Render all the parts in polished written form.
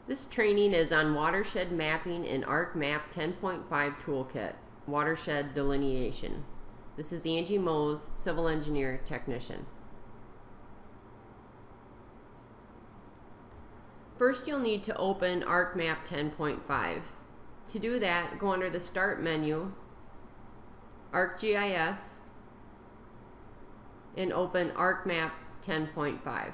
This training is on watershed mapping in ArcMap 10.5 Toolkit, Watershed Delineation. This is Angie Mose, Civil Engineer Technician. First, you'll need to open ArcMap 10.5. To do that, go under the Start menu, ArcGIS, and open ArcMap 10.5.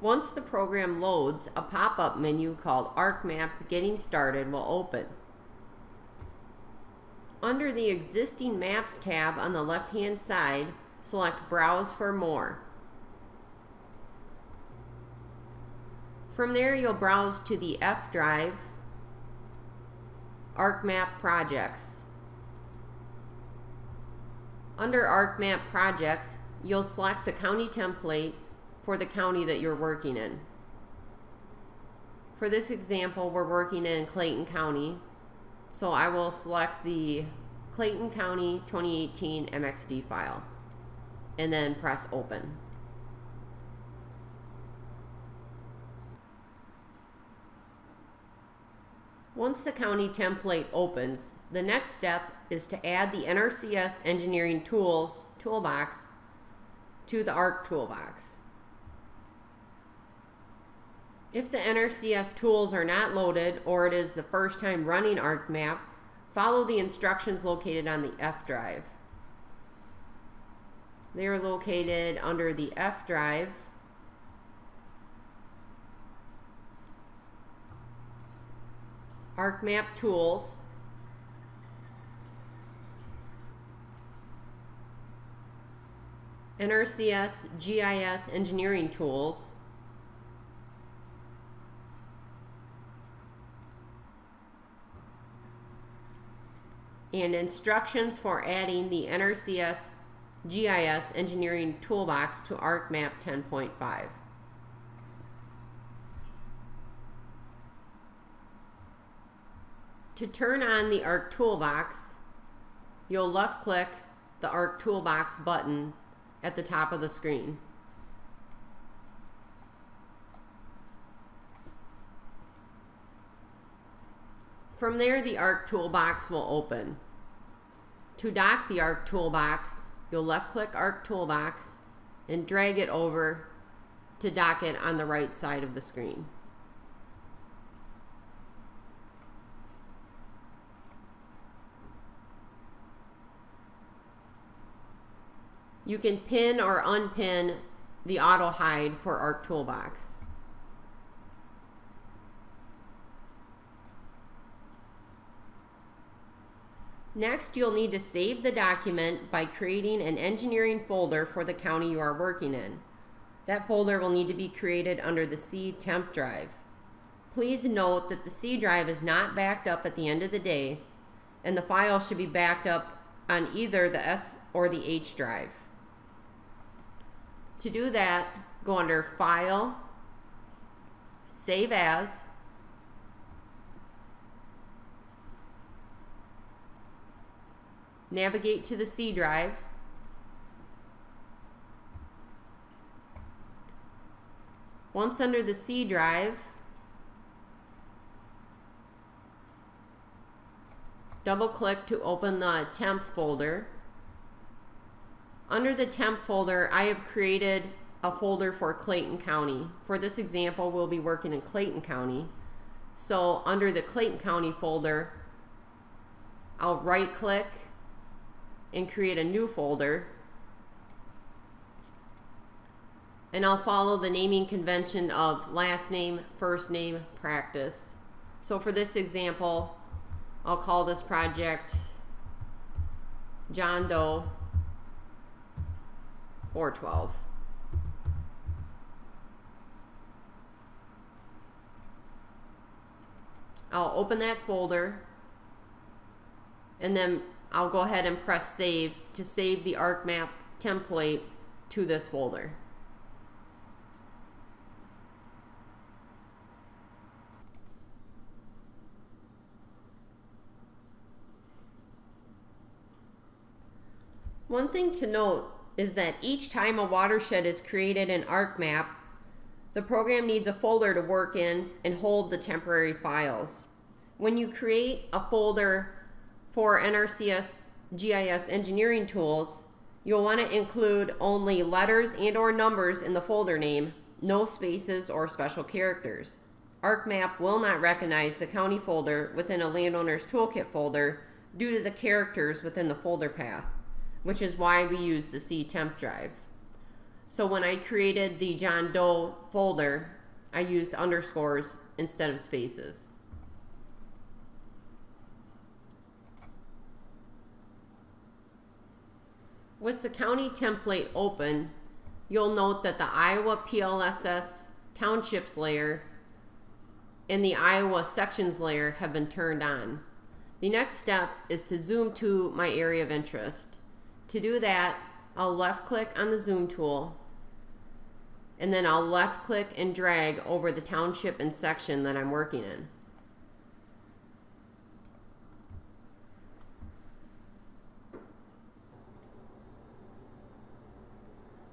Once the program loads, a pop-up menu called ArcMap Getting Started will open. Under the Existing Maps tab on the left-hand side, select Browse for More. From there, you'll browse to the F drive, ArcMap Projects. Under ArcMap Projects, you'll select the county template for the county that you're working in. For this example, we're working in Clayton County, so I will select the Clayton County 2018 MXD file and then press Open. Once the county template opens, the next step is to add the NRCS Engineering Tools Toolbox to the Arc Toolbox. If the NRCS tools are not loaded or it is the first time running ArcMap, follow the instructions located on the F drive. They are located under the F drive, ArcMap Tools, NRCS GIS Engineering Tools, and instructions for adding the NRCS GIS Engineering Toolbox to ArcMap 10.5. To turn on the Arc Toolbox, you'll left-click the Arc Toolbox button at the top of the screen. From there, the Arc Toolbox will open. To dock the Arc Toolbox, you'll left-click Arc Toolbox and drag it over to dock it on the right side of the screen. You can pin or unpin the auto hide for Arc Toolbox. Next, you'll need to save the document by creating an engineering folder for the county you are working in. That folder will need to be created under the C temp drive. Please note that the C drive is not backed up at the end of the day, and the file should be backed up on either the S or the H drive. To do that, go under File, Save As, navigate to the C drive, once under the C drive, double-click to open the temp folder. Under the temp folder, I have created a folder for Clayton County. For this example, we'll be working in Clayton County. So under the Clayton County folder, I'll right-click and create a new folder. And I'll follow the naming convention of last name, first name, practice. So for this example, I'll call this project John Doe 412. I'll open that folder and then I'll go ahead and press Save to save the ArcMap template to this folder. One thing to note is that each time a watershed is created in ArcMap, the program needs a folder to work in and hold the temporary files. When you create a folder for NRCS GIS engineering tools, you'll want to include only letters and/or numbers in the folder name, no spaces or special characters. ArcMap will not recognize the county folder within a landowner's toolkit folder due to the characters within the folder path, which is why we use the C temp drive. So when I created the John Doe folder, I used underscores instead of spaces. With the county template open, you'll note that the Iowa PLSS townships layer and the Iowa sections layer have been turned on. The next step is to zoom to my area of interest. To do that, I'll left click on the zoom tool, and then I'll left click and drag over the township and section that I'm working in.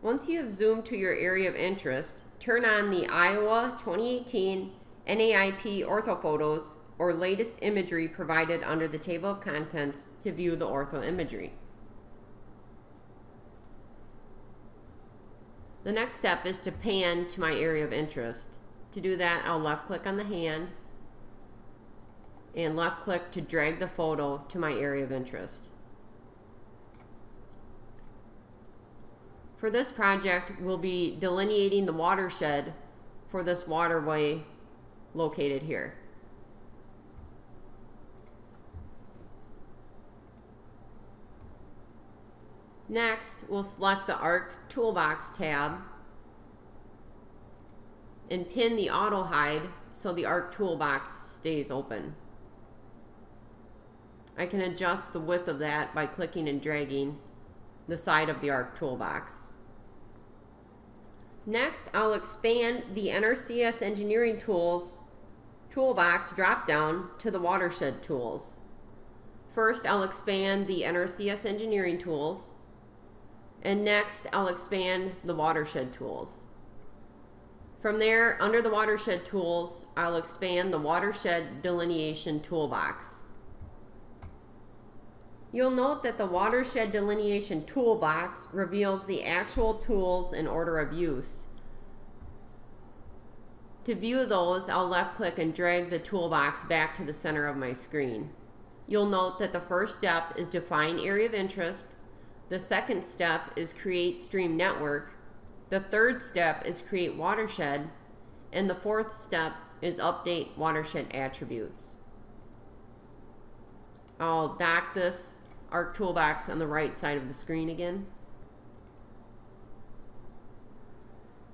Once you have zoomed to your area of interest, turn on the Iowa 2018 NAIP orthophotos or latest imagery provided under the table of contents to view the ortho imagery. The next step is to pan to my area of interest. To do that, I'll left click on the hand and left click to drag the photo to my area of interest. For this project, we'll be delineating the watershed for this waterway located here. Next, we'll select the Arc Toolbox tab and pin the auto hide so the Arc Toolbox stays open. I can adjust the width of that by clicking and dragging the side of the Arc Toolbox. Next, I'll expand the NRCS Engineering Tools Toolbox drop-down to the Watershed Tools. First, I'll expand the NRCS Engineering Tools, and next, I'll expand the Watershed Tools. From there, under the Watershed Tools, I'll expand the Watershed Delineation Toolbox. You'll note that the Watershed Delineation Toolbox reveals the actual tools in order of use. To view those, I'll left click and drag the toolbox back to the center of my screen. You'll note that the first step is define area of interest. The second step is create stream network. The third step is create watershed. And the fourth step is update watershed attributes. I'll dock this Arc Toolbox on the right side of the screen again.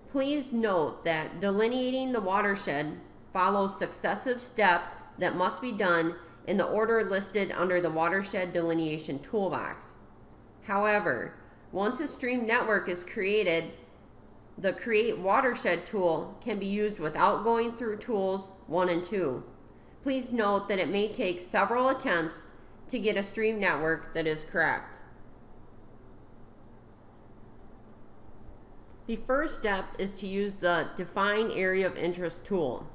Please note that delineating the watershed follows successive steps that must be done in the order listed under the Watershed Delineation Toolbox. However, once a stream network is created, the Create Watershed tool can be used without going through tools 1 and 2. Please note that it may take several attempts to get a stream network that is correct. The first step is to use the Define Area of Interest tool.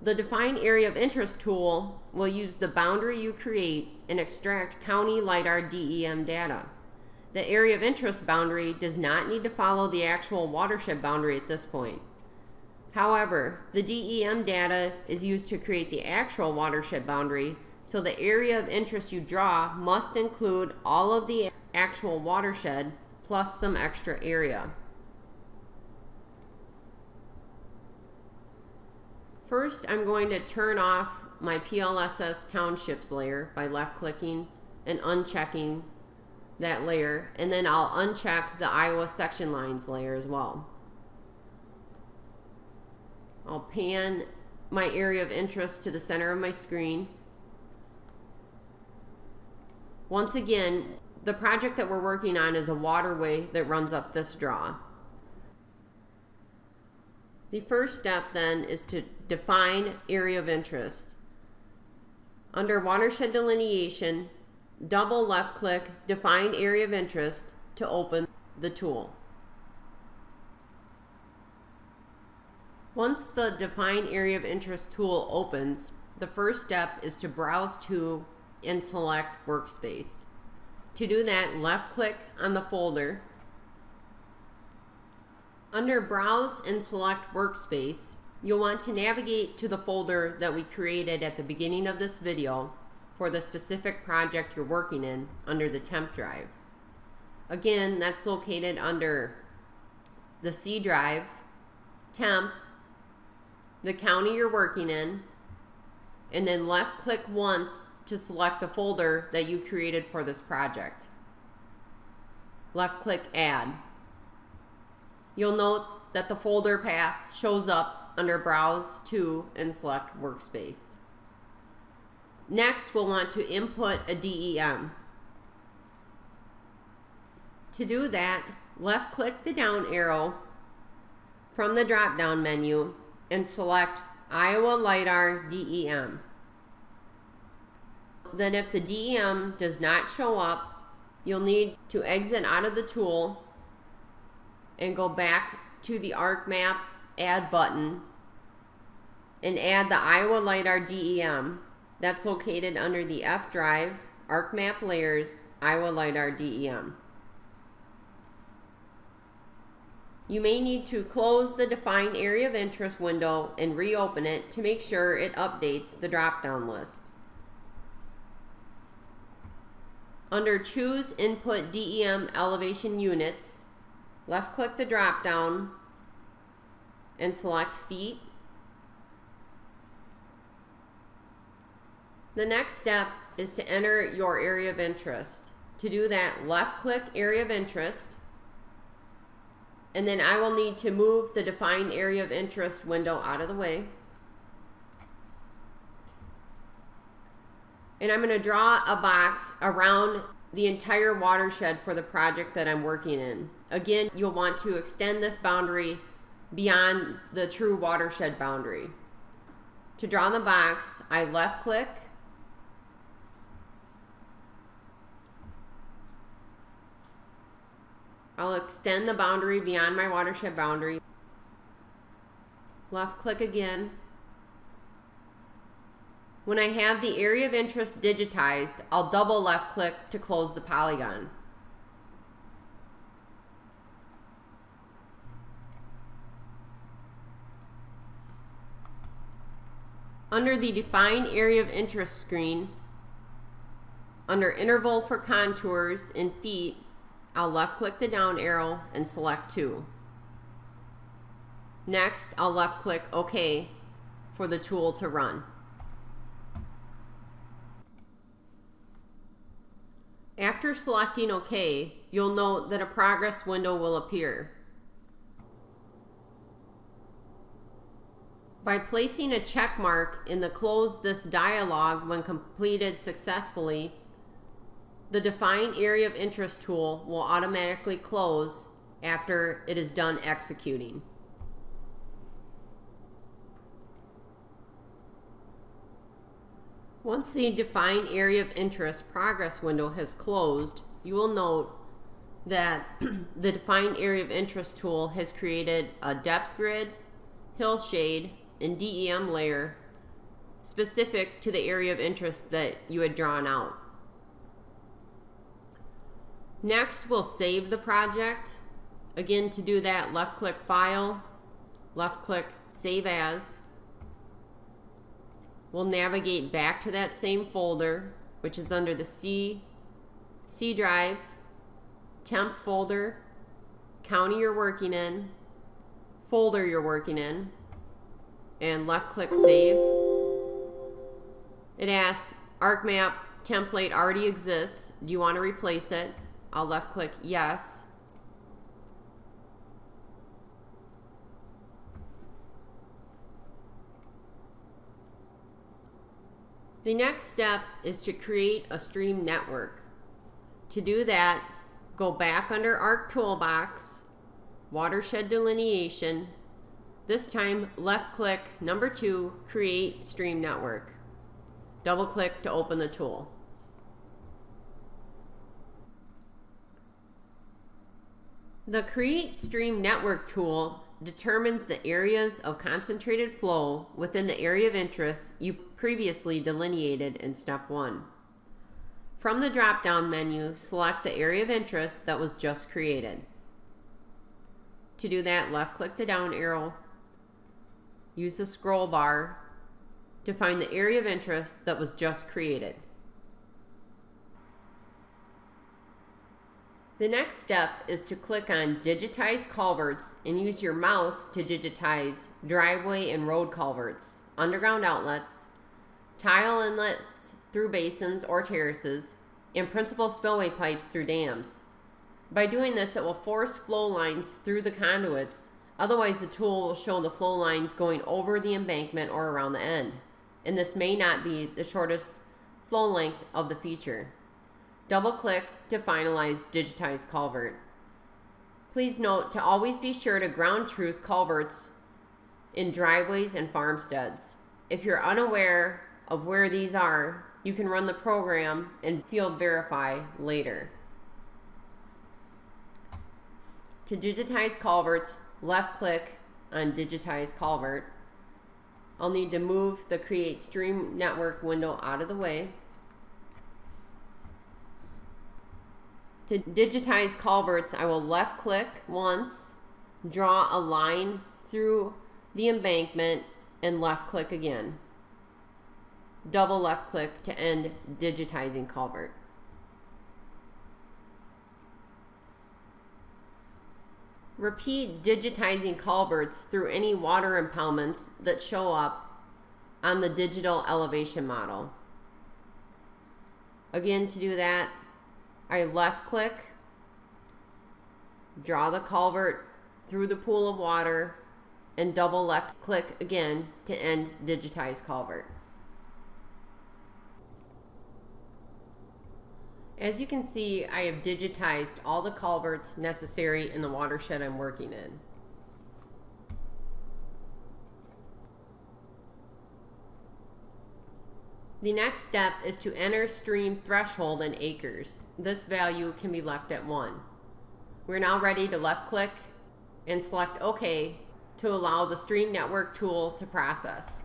The Define Area of Interest tool will use the boundary you create and extract county LiDAR DEM data. The Area of Interest boundary does not need to follow the actual watershed boundary at this point. However, the DEM data is used to create the actual watershed boundary, so the area of interest you draw must include all of the actual watershed plus some extra area. First, I'm going to turn off my PLSS townships layer by left clicking and unchecking that layer, and then I'll uncheck the Iowa section lines layer as well. I'll pan my area of interest to the center of my screen. Once again, the project that we're working on is a waterway that runs up this draw. The first step then is to define area of interest. Under Watershed Delineation, double left click Define Area of Interest to open the tool. Once the Define Area of Interest tool opens, the first step is to browse to and select Workspace. To do that, left-click on the folder. Under Browse and select Workspace, you'll want to navigate to the folder that we created at the beginning of this video for the specific project you're working in under the temp drive. Again, that's located under the C drive, temp, the county you're working in, and then left-click once to select the folder that you created for this project. Left-click Add. You'll note that the folder path shows up under Browse to and select Workspace. Next, we'll want to input a DEM. To do that, left-click the down arrow from the drop-down menu and select Iowa LiDAR DEM. Then if the DEM does not show up, you'll need to exit out of the tool and go back to the ArcMap Add button and add the Iowa LiDAR DEM. That's located under the F drive, ArcMap Layers, Iowa LiDAR DEM. You may need to close the Define Area of Interest window and reopen it to make sure it updates the drop-down list. Under Choose Input DEM Elevation Units, left-click the drop-down and select Feet. The next step is to enter your area of interest. To do that, left-click Area of Interest, and then I will need to move the Define Area of Interest window out of the way. And I'm going to draw a box around the entire watershed for the project that I'm working in. Again, you'll want to extend this boundary beyond the true watershed boundary. To draw the box, I left-click, I'll extend the boundary beyond my watershed boundary. Left-click again. When I have the area of interest digitized, I'll double left-click to close the polygon. Under the Define Area of Interest screen, under Interval for Contours in Feet, I'll left-click the down arrow and select 2. Next, I'll left-click OK for the tool to run. After selecting OK, you'll note that a progress window will appear. By placing a check mark in the Close This dialog when completed successfully, the Define Area of Interest tool will automatically close after it is done executing. Once the Define Area of Interest progress window has closed, you will note that the Define Area of Interest tool has created a depth grid, hill shade, and DEM layer specific to the area of interest that you had drawn out. Next, we'll save the project. Again, to do that, left-click File, left-click Save As. We'll navigate back to that same folder, which is under the C drive, temp folder, county you're working in, folder you're working in, and left-click Save. It asked, ArcMap template already exists. Do you want to replace it? I'll left-click Yes. The next step is to create a stream network. To do that, go back under Arc Toolbox, Watershed Delineation. This time, left-click number 2, Create Stream Network. Double-click to open the tool. The Create Stream Network tool determines the areas of concentrated flow within the area of interest you previously delineated in step 1. From the drop-down menu, select the area of interest that was just created. To do that, left-click the down arrow, use the scroll bar to find the area of interest that was just created. The next step is to click on Digitize Culverts and use your mouse to digitize driveway and road culverts, underground outlets, tile inlets through basins or terraces, and principal spillway pipes through dams. By doing this, it will force flow lines through the conduits. Otherwise, the tool will show the flow lines going over the embankment or around the end, and this may not be the shortest flow length of the feature. Double-click to finalize Digitize Culvert. Please note to always be sure to ground truth culverts in driveways and farmsteads. If you're unaware of where these are, you can run the program and field verify later. To digitize culverts, left-click on Digitize Culvert. I'll need to move the Create Stream Network window out of the way. To digitize culverts, I will left-click once, draw a line through the embankment, and left-click again. Double left-click to end digitizing culvert. Repeat digitizing culverts through any water impoundments that show up on the digital elevation model. Again, to do that, I left-click, draw the culvert through the pool of water, and double left-click again to end digitize culvert. As you can see, I have digitized all the culverts necessary in the watershed I'm working in. The next step is to enter stream threshold in acres. This value can be left at 1. We're now ready to left-click and select OK to allow the Stream Network tool to process.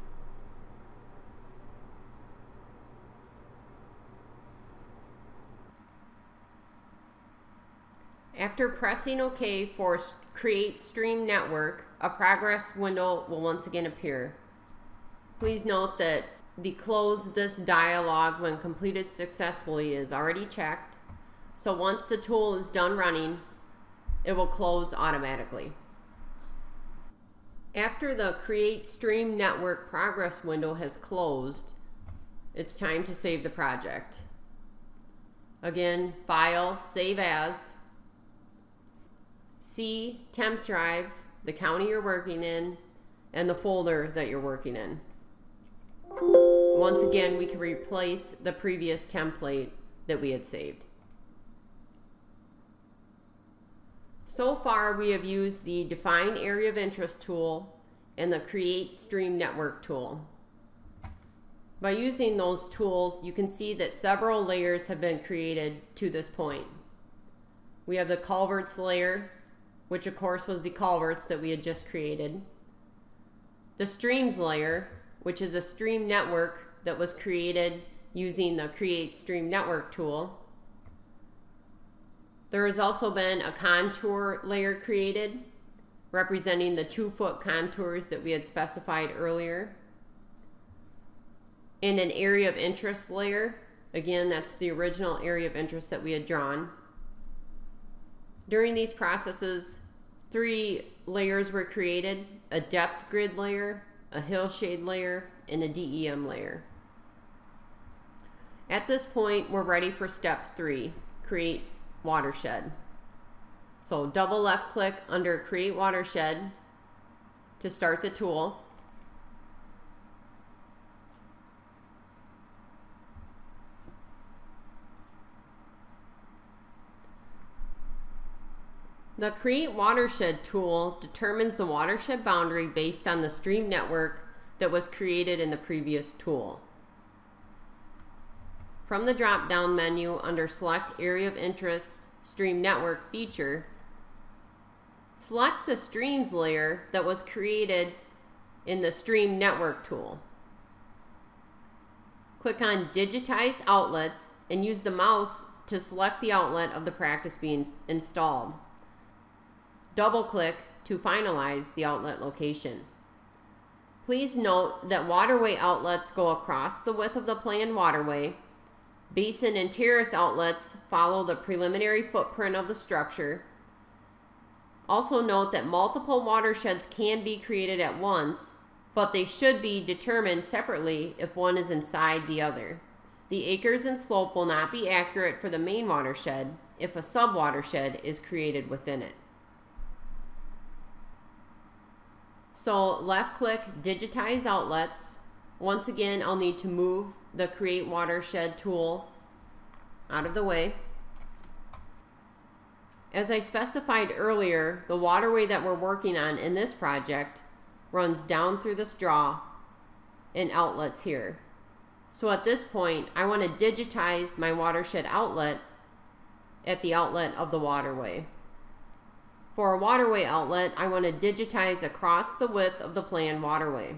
After pressing OK for Create Stream Network, a progress window will once again appear. Please note that the Close This dialog when completed successfully is already checked, so once the tool is done running, it will close automatically. After the Create Stream Network progress window has closed, it's time to save the project. Again, File, Save As, C, Temp Drive, the county you're working in, and the folder that you're working in. Once again, we can replace the previous template that we had saved. So far, we have used the Define Area of Interest tool and the Create Stream Network tool. By using those tools, you can see that several layers have been created to this point. We have the culverts layer, which of course was the culverts that we had just created. The streams layer, which is a stream network that was created using the Create Stream Network tool. There has also been a contour layer created, representing the 2-foot contours that we had specified earlier. And an area of interest layer. Again, that's the original area of interest that we had drawn. During these processes, 3 layers were created: a depth grid layer, a hillshade layer, and a DEM layer. At this point, we're ready for step 3, Create Watershed. So double left click under Create Watershed to start the tool. The Create Watershed tool determines the watershed boundary based on the stream network that was created in the previous tool. From the drop-down menu under Select Area of Interest Stream Network feature, Select the Streams layer that was created in the Stream Network tool. Click on Digitize Outlets and use the mouse to select the outlet of the practice being installed. Double-click to finalize the outlet location. Please note that waterway outlets go across the width of the planned waterway. Basin and terrace outlets follow the preliminary footprint of the structure. Also note that multiple watersheds can be created at once, but they should be determined separately if one is inside the other. The acres and slope will not be accurate for the main watershed if a sub-watershed is created within it. So left-click Digitize Outlets. Once again, I'll need to move the Create Watershed tool out of the way. As I specified earlier, the waterway that we're working on in this project runs down through the straw and outlets here. So at this point, I want to digitize my watershed outlet at the outlet of the waterway. For a waterway outlet, I want to digitize across the width of the planned waterway.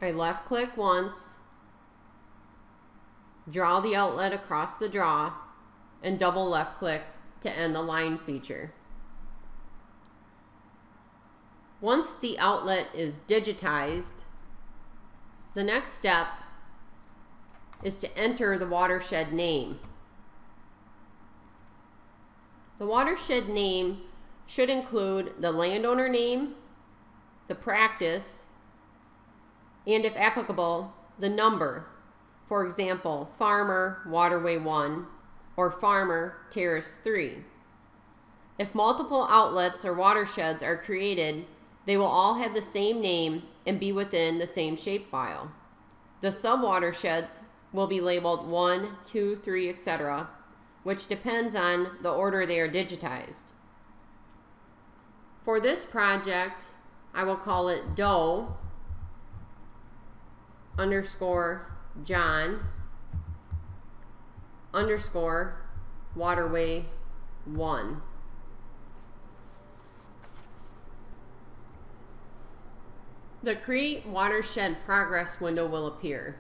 I left click once, draw the outlet across the draw, and double left click to end the line feature. Once the outlet is digitized, the next step is to enter the watershed name. The watershed name should include the landowner name, the practice, and if applicable, the number. For example, Farmer Waterway 1 or Farmer Terrace 3. If multiple outlets or watersheds are created, they will all have the same name and be within the same shapefile. The sub-watersheds will be labeled 1, 2, 3, etc., which depends on the order they are digitized. For this project, I will call it Doe _ John _ Waterway 1. The Create Watershed Progress window will appear.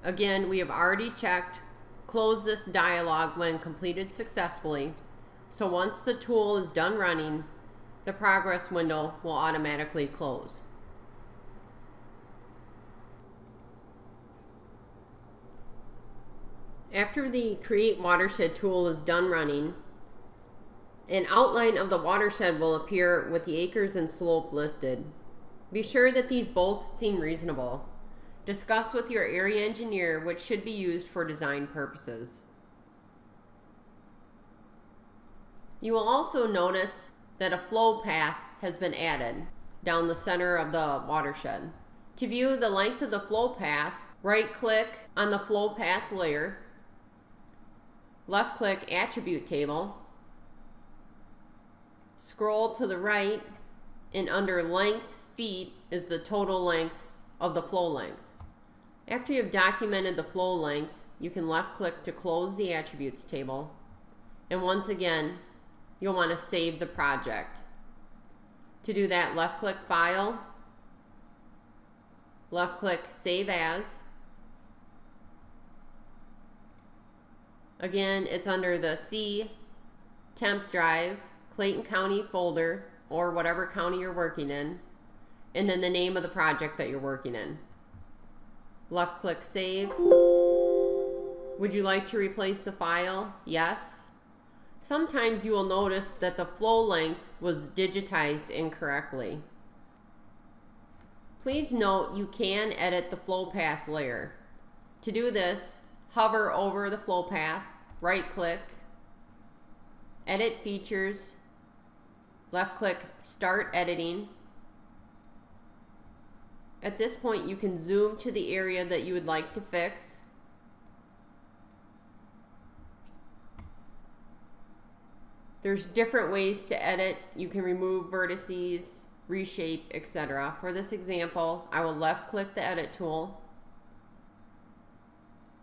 Again, we have already checked Close this dialog when completed successfully, so once the tool is done running, the progress window will automatically close. After the Create Watershed tool is done running, an outline of the watershed will appear with the acres and slope listed. Be sure that these both seem reasonable. Discuss with your area engineer which should be used for design purposes. You will also notice that a flow path has been added down the center of the watershed. To view the length of the flow path, right-click on the flow path layer, left-click Attribute Table, scroll to the right, and under Length Feet is the total length of the flow length. After you have documented the flow length, you can left-click to close the Attributes table, and once again, you'll want to save the project. To do that, left-click File, left-click Save As. Again, it's under the C Temp Drive, Clayton County folder, or whatever county you're working in, and then the name of the project that you're working in. Left click Save. Would you like to replace the file? Yes. Sometimes you will notice that the flow length was digitized incorrectly. Please note you can edit the flow path layer. To do this, hover over the flow path, right click, Edit Features, left click Start Editing. At this point, you can zoom to the area that you would like to fix. There's different ways to edit. You can remove vertices, reshape, etc. For this example, I will left click the Edit tool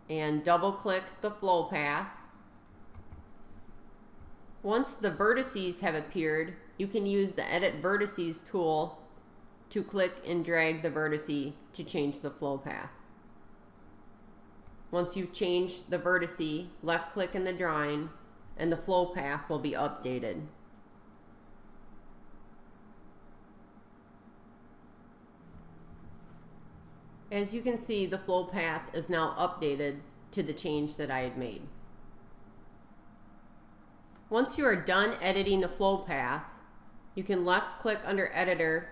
and double click the flow path. Once the vertices have appeared, you can use the Edit Vertices tool to click and drag the vertice to change the flow path. Once you've changed the vertice, left click in the drawing and the flow path will be updated. As you can see, the flow path is now updated to the change that I had made. Once you are done editing the flow path, you can left click under Editor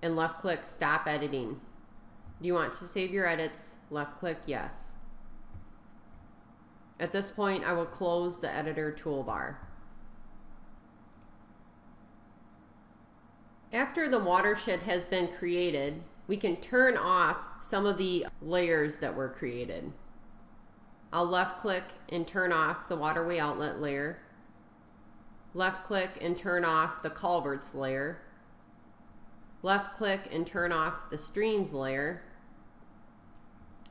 and left click Stop Editing. Do you want to save your edits? Left click Yes. At this point, I will close the Editor toolbar. After the watershed has been created, we can turn off some of the layers that were created. I'll left click and turn off the waterway outlet layer. Left click and turn off the culverts layer. Left click and turn off the streams layer.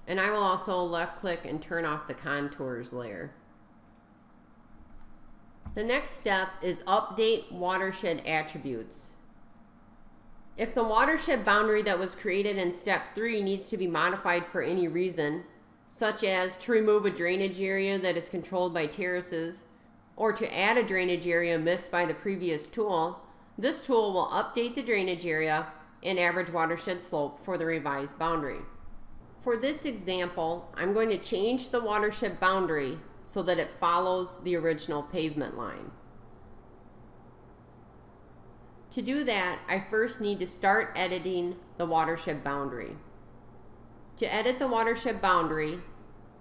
And I will also left click and turn off the contours layer. The next step is update watershed attributes. If the watershed boundary that was created in step 3 needs to be modified for any reason, such as to remove a drainage area that is controlled by terraces, or to add a drainage area missed by the previous tool, this tool will update the drainage area and average watershed slope for the revised boundary. For this example, I'm going to change the watershed boundary so that it follows the original pavement line. To do that, I first need to start editing the watershed boundary. To edit the watershed boundary,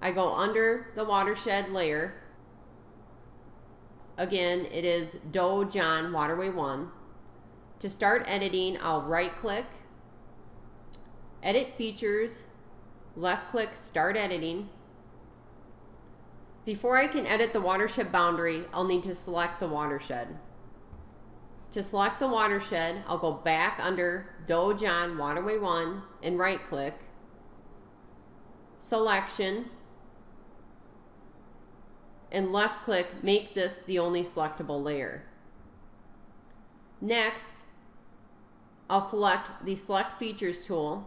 I go under the watershed layer. Again, it is Doe John Waterway 1. To start editing, I'll right click, Edit Features, left click Start Editing. Before I can edit the watershed boundary, I'll need to select the watershed. To select the watershed, I'll go back under Doe John Waterway 1 and right click, Selection, and left click, make this the only selectable layer. Next, I'll select the Select Features tool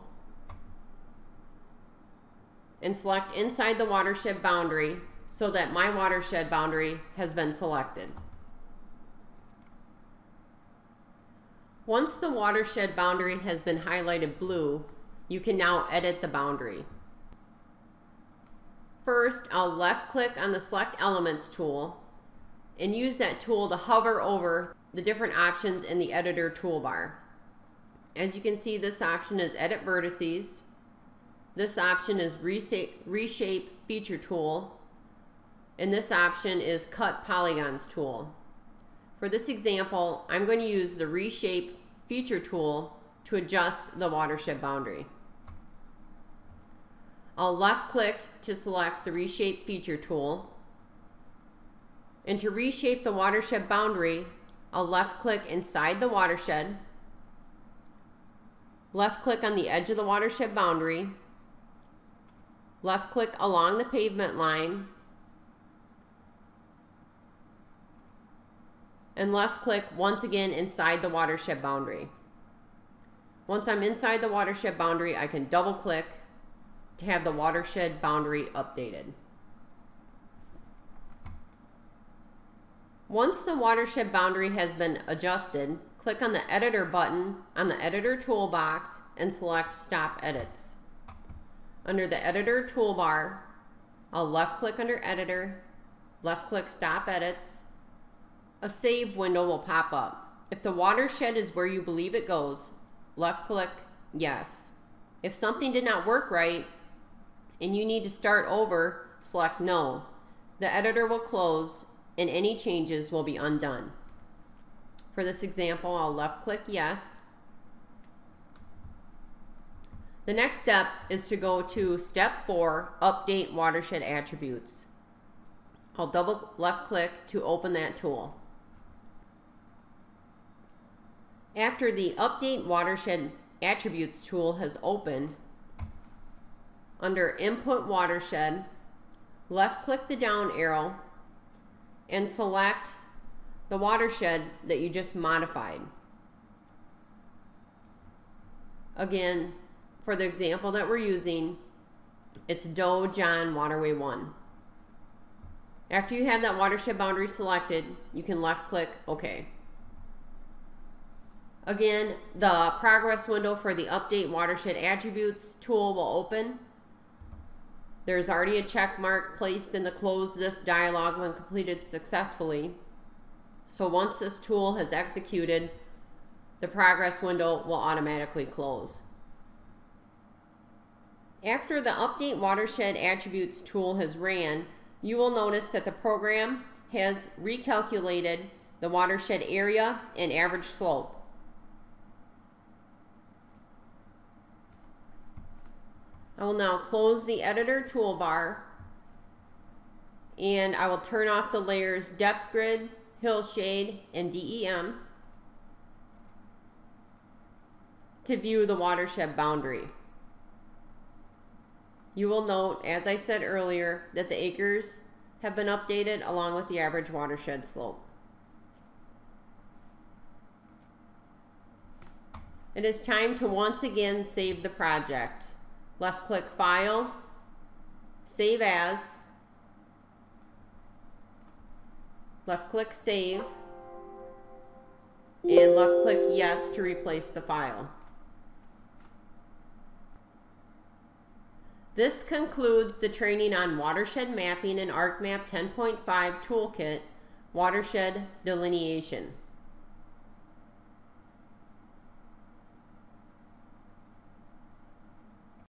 and select inside the watershed boundary so that my watershed boundary has been selected. Once the watershed boundary has been highlighted blue, you can now edit the boundary. First, I'll left click on the Select Elements tool and use that tool to hover over the different options in the Editor toolbar. As you can see, this option is Edit Vertices. This option is Reshape Feature tool. And this option is Cut Polygons tool. For this example, I'm going to use the Reshape Feature tool to adjust the watershed boundary. I'll left click to select the Reshape Feature tool. And to reshape the watershed boundary, I'll left click inside the watershed, left click on the edge of the watershed boundary, left click along the pavement line, and left click once again inside the watershed boundary. Once I'm inside the watershed boundary, I can double click to have the watershed boundary updated. Once the watershed boundary has been adjusted, click on the Editor button on the Editor toolbox and select Stop Edits. Under the Editor toolbar, I'll left click under Editor, left click Stop Edits. A save window will pop up. If the watershed is where you believe it goes, left click Yes. If something did not work right and you need to start over, select No. The editor will close and any changes will be undone. For this example, I'll left click Yes. The next step is to go to step 4, Update Watershed Attributes. I'll double left click to open that tool. After the Update Watershed Attributes tool has opened, under Input Watershed, left click the down arrow and select the watershed that you just modified. Again, for the example that we're using, it's Doe John Waterway 1. After you have that watershed boundary selected, you can left click OK. Again, the progress window for the Update Watershed Attributes tool will open. There's already a check mark placed in the Close This dialog when completed successfully. So once this tool has executed, the progress window will automatically close. After the Update Watershed Attributes tool has ran, you will notice that the program has recalculated the watershed area and average slope. I will now close the editor toolbar, and I will turn off the layers Depth Grid, Hill Shade, and DEM to view the watershed boundary. You will note, as I said earlier, that the acres have been updated along with the average watershed slope. It is time to once again save the project. Left click File, Save As, left click Save, and left click Yes to replace the file. This concludes the training on Watershed Mapping in ArcMap 10.5 Toolkit, Watershed Delineation.